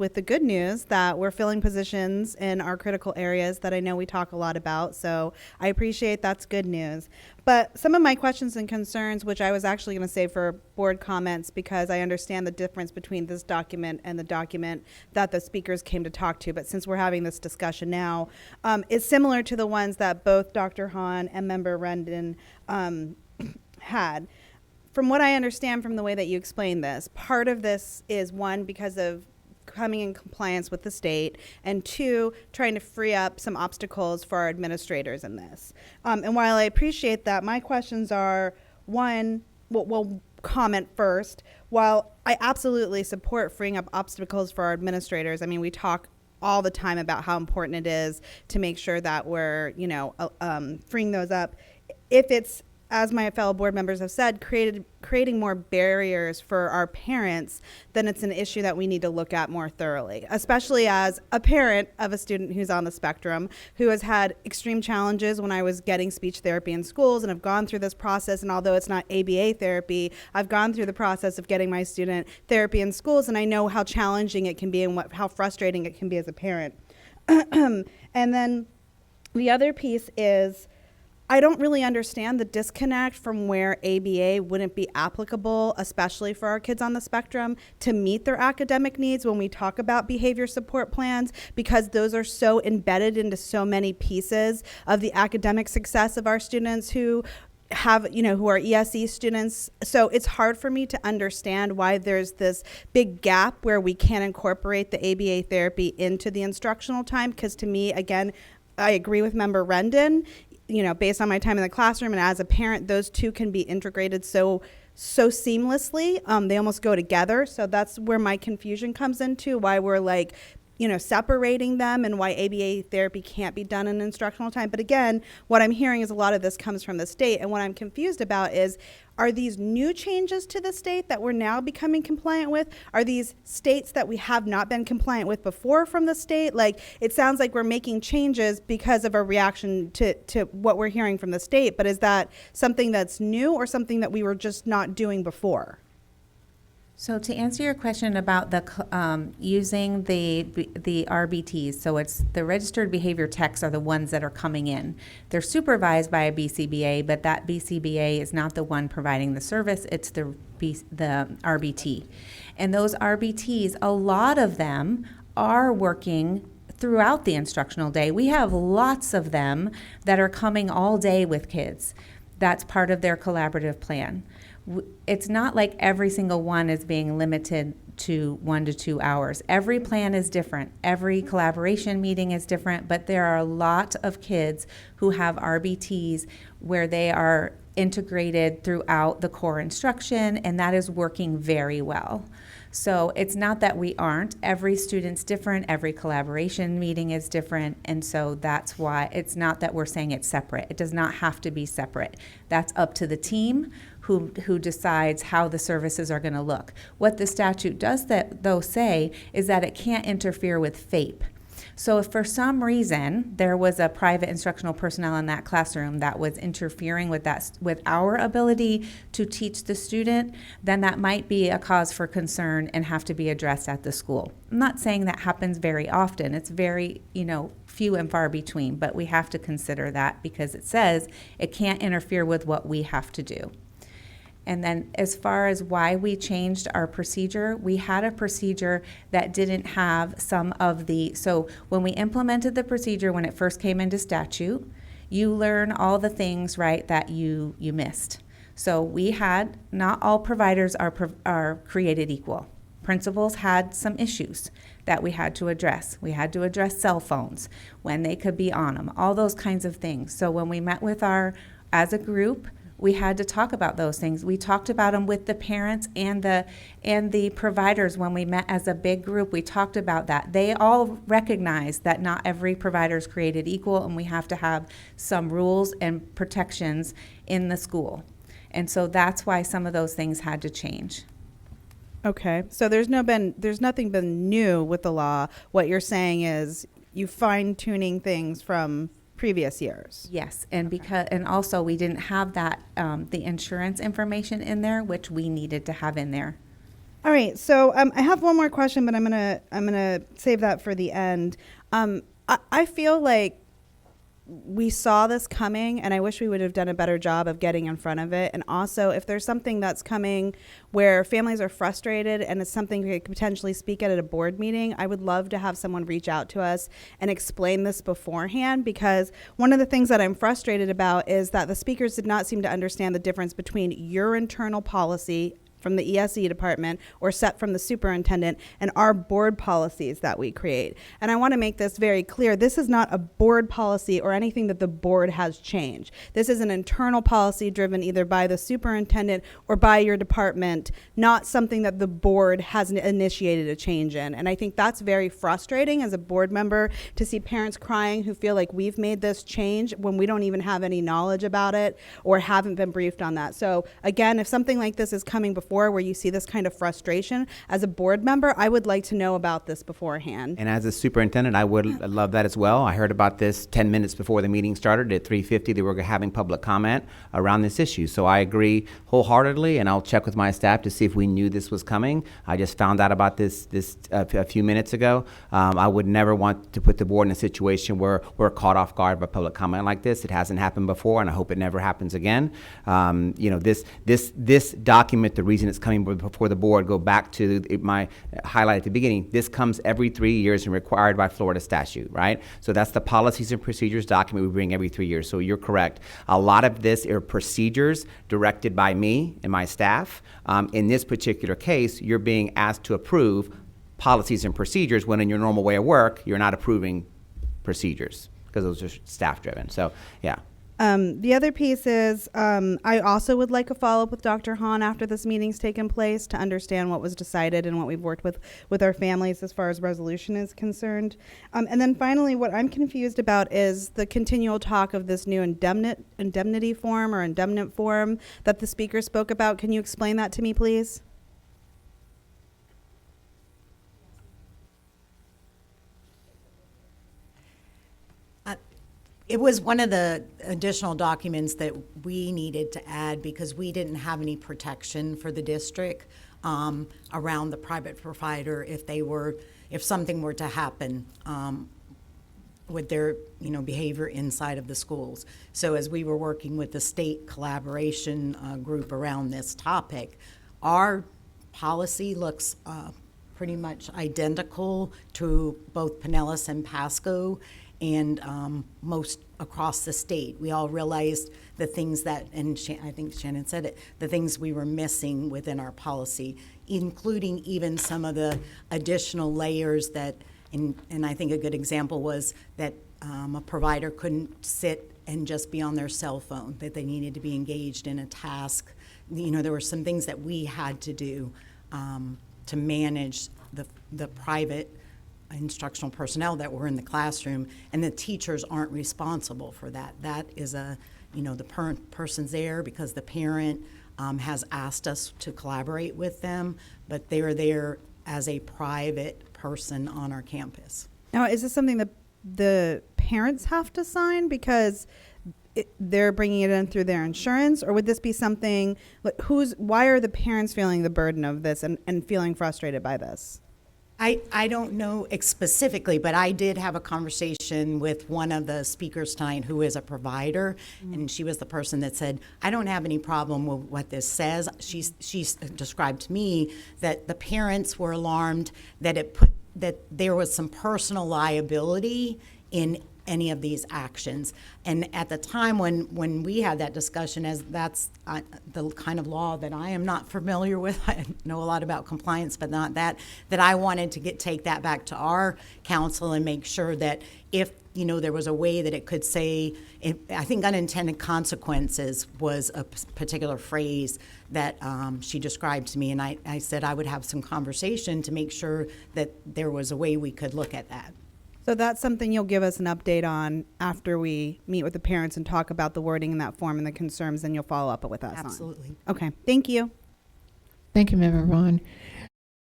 with the good news that we're filling positions in our critical areas that I know we talk a lot about. So I appreciate that's good news. But some of my questions and concerns, which I was actually going to save for board comments because I understand the difference between this document and the document that the speakers came to talk to. But since we're having this discussion now, is similar to the ones that both Dr. Hahn and Member Rendon had. From what I understand from the way that you explained this, part of this is one, because of coming in compliance with the state, and two, trying to free up some obstacles for our administrators in this. And while I appreciate that, my questions are, one, well, comment first. While I absolutely support freeing up obstacles for our administrators, I mean, we talk all the time about how important it is to make sure that we're, freeing those up. If it's, as my fellow board members have said, creating more barriers for our parents, then it's an issue that we need to look at more thoroughly, especially as a parent of a student who's on the spectrum, who has had extreme challenges when I was getting speech therapy in schools, and I've gone through this process. And although it's not ABA therapy, I've gone through the process of getting my student therapy in schools, and I know how challenging it can be and how frustrating it can be as a parent. And then the other piece is, I don't really understand the disconnect from where ABA wouldn't be applicable, especially for our kids on the spectrum, to meet their academic needs when we talk about behavior support plans, because those are so embedded into so many pieces of the academic success of our students who have, who are ESE students. So it's hard for me to understand why there's this big gap where we can't incorporate the ABA therapy into the instructional time, because to me, again, I agree with Member Rendon. Based on my time in the classroom and as a parent, those two can be integrated so seamlessly. They almost go together. So that's where my confusion comes into, why we're separating them and why ABA therapy can't be done in instructional time. But again, what I'm hearing is a lot of this comes from the state. And what I'm confused about is, are these new changes to the state that we're now becoming compliant with? Are these states that we have not been compliant with before from the state? It sounds like we're making changes because of a reaction to what we're hearing from the state. But is that something that's new or something that we were just not doing before? So to answer your question about the using the RBTs, so it's the registered behavior techs are the ones that are coming in. They're supervised by a BCBA, but that BCBA is not the one providing the service. It's the RBT. And those RBTs, a lot of them are working throughout the instructional day. We have lots of them that are coming all day with kids. That's part of their collaborative plan. It's not like every single one is being limited to 1 to 2 hours. Every plan is different. Every collaboration meeting is different, but there are a lot of kids who have RBTs where they are integrated throughout the core instruction, and that is working very well. So it's not that we aren't. Every student's different. Every collaboration meeting is different. And so that's why it's not that we're saying it's separate. It does not have to be separate. That's up to the team who decides how the services are going to look. What the statute does though say is that it can't interfere with FAPE. So if for some reason there was a private instructional personnel in that classroom that was interfering with our ability to teach the student, then that might be a cause for concern and have to be addressed at the school. I'm not saying that happens very often. It's very, few and far between, but we have to consider that because it says it can't interfere with what we have to do. And then as far as why we changed our procedure, we had a procedure that didn't have so when we implemented the procedure, when it first came into statute, you learn all the things, right, that you missed. So we had, not all providers are created equal. Principals had some issues that we had to address. We had to address cell phones, when they could be on them, all those kinds of things. So when we met with as a group, we had to talk about those things. We talked about them with the parents and the providers when we met as a big group. We talked about that. They all recognized that not every provider is created equal, and we have to have some rules and protections in the school. And so that's why some of those things had to change. Okay, so there's nothing been new with the law. What you're saying is you fine-tuning things from previous years. Yes, and and also we didn't have that the insurance information in there, which we needed to have in there. All right, so I have one more question, but I'm gonna save that for the end. I feel like we saw this coming, and I wish we would have done a better job of getting in front of it. And also, if there's something that's coming where families are frustrated and it's something we could potentially speak at a board meeting, I would love to have someone reach out to us and explain this beforehand, because one of the things that I'm frustrated about is that the speakers did not seem to understand the difference between your internal policy from the ESE department or set from the superintendent and our board policies that we create. And I want to make this very clear. This is not a board policy or anything that the board has changed. This is an internal policy driven either by the superintendent or by your department, not something that the board has initiated a change in. And I think that's very frustrating as a board member to see parents crying who feel like we've made this change when we don't even have any knowledge about it or haven't been briefed on that. So again, if something like this is coming before where you see this kind of frustration, as a board member, I would like to know about this beforehand. And as a superintendent, I would love that as well. I heard about this 10 minutes before the meeting started. At 3:50, they were having public comment around this issue. So I agree wholeheartedly, and I'll check with my staff to see if we knew this was coming. I just found out about this a few minutes ago. I would never want to put the board in a situation where we're caught off guard by public comment like this. It hasn't happened before, and I hope it never happens again. This document, the reason it's coming before the board, go back to my highlight at the beginning. This comes every 3 years and required by Florida statute, right? So that's the policies and procedures document we bring every 3 years. So you're correct. A lot of this are procedures directed by me and my staff. In this particular case, you're being asked to approve policies and procedures when in your normal way of work, you're not approving procedures because those are staff driven. So yeah. The other piece is I also would like a follow-up with Dr. Hahn after this meeting's taken place to understand what was decided and what we've worked with our families as far as resolution is concerned. And then finally, what I'm confused about is the continual talk of this new indemnity form or indemnant form that the speaker spoke about. Can you explain that to me, please? It was one of the additional documents that we needed to add because we didn't have any protection for the district around the private provider if something were to happen with their behavior inside of the schools. So as we were working with the state collaboration group around this topic, our policy looks pretty much identical to both Pinellas and Pasco and most across the state. We all realized the things that, and I think Shannon said it, the things we were missing within our policy, including even some of the additional layers that, and I think a good example was that a provider couldn't sit and just be on their cell phone, that they needed to be engaged in a task. There were some things that we had to do to manage the private instructional personnel that were in the classroom, and the teachers aren't responsible for that. That is the person's there because the parent has asked us to collaborate with them, but they're there as a private person on our campus. Now, is this something that the parents have to sign because they're bringing it in through their insurance, or would this be something, why are the parents feeling the burden of this and feeling frustrated by this? I don't know specifically, but I did have a conversation with one of the speakers tonight who is a provider, and she was the person that said, I don't have any problem with what this says. She's described to me that the parents were alarmed that that there was some personal liability in any of these actions. And at the time when we had that discussion, as that's the kind of law that I am not familiar with, I know a lot about compliance, but not that I wanted to take that back to our council and make sure that if there was a way that it could say, I think unintended consequences was a particular phrase that she described to me, and I said I would have some conversation to make sure that there was a way we could look at that. So that's something you'll give us an update on after we meet with the parents and talk about the wording in that form and the concerns, and you'll follow up with us. Absolutely. Okay, thank you. Thank you, Member Vaughn.